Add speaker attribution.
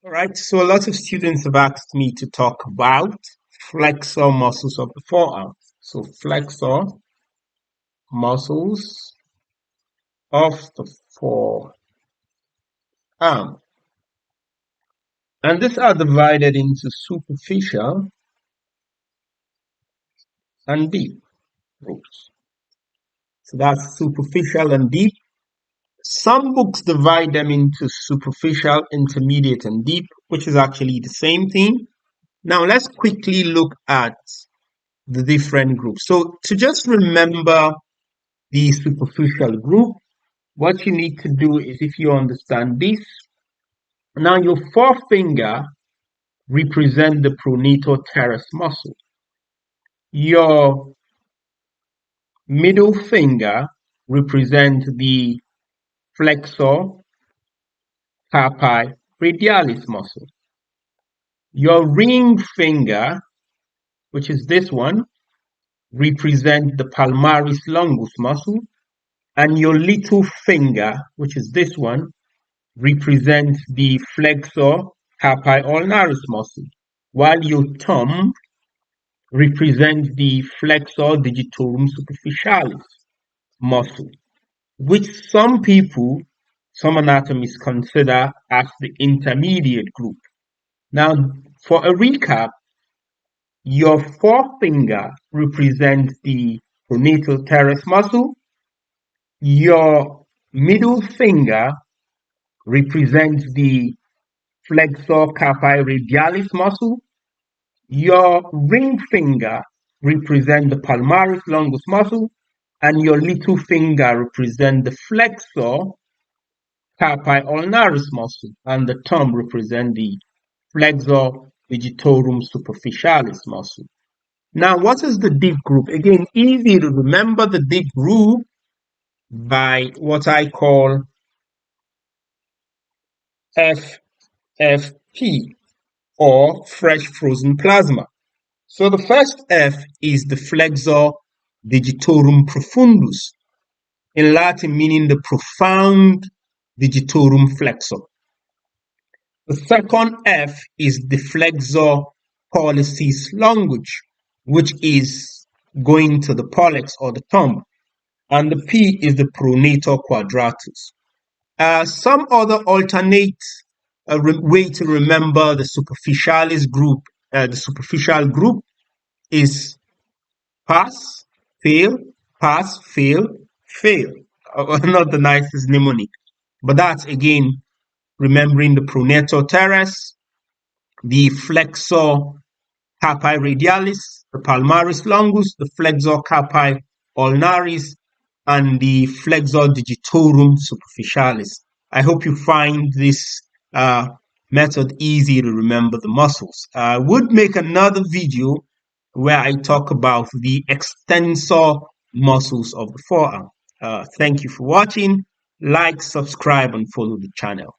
Speaker 1: All right, so a lot of students have asked me to talk about flexor muscles of the forearm. So flexor muscles of the forearm. And these are divided into superficial and deep groups. So that's superficial and deep. Some books divide them into superficial, intermediate, and deep, which is actually the same thing. Now let's quickly look at the different groups. So to just remember the superficial group, what you need to do is, if you understand this, now your forefinger represent the pronator teres muscle. Your middle finger represent the flexor carpi radialis muscle. Your ring finger, which is this one, represent the palmaris longus muscle, and your little finger, which is this one, represents the flexor carpi ulnaris muscle, while your thumb represents the flexor digitorum superficialis muscle, which some people, some anatomists consider as the intermediate group. Now, for a recap, your forefinger represents the pronator teres muscle, your middle finger represents the flexor carpi radialis muscle. Your ring finger represents the palmaris longus muscle, and your little finger represents the flexor carpi ulnaris muscle, and the thumb represents the flexor digitorum superficialis muscle. Now, what is the deep group? Again, easy to remember the deep group by what I call FFP, or fresh frozen plasma. So the first F is the flexor digitorum profundus, in Latin meaning the profound digitorum flexor. The second F is the flexor pollicis longus, which is going to the pollex or the thumb, and the P is the pronator quadratus. Some other alternate way to remember the superficialis group, the superficial group, is pass, fail, pass, fail, fail. Not the nicest mnemonic, but that's again remembering the pronator teres, the flexor carpi radialis, the palmaris longus, the flexor carpi ulnaris, and the flexor digitorum superficialis. I hope you find this method easy to remember the muscles. I would make another video where I talk about the extensor muscles of the forearm. Thank you for watching. Like, subscribe, and follow the channel.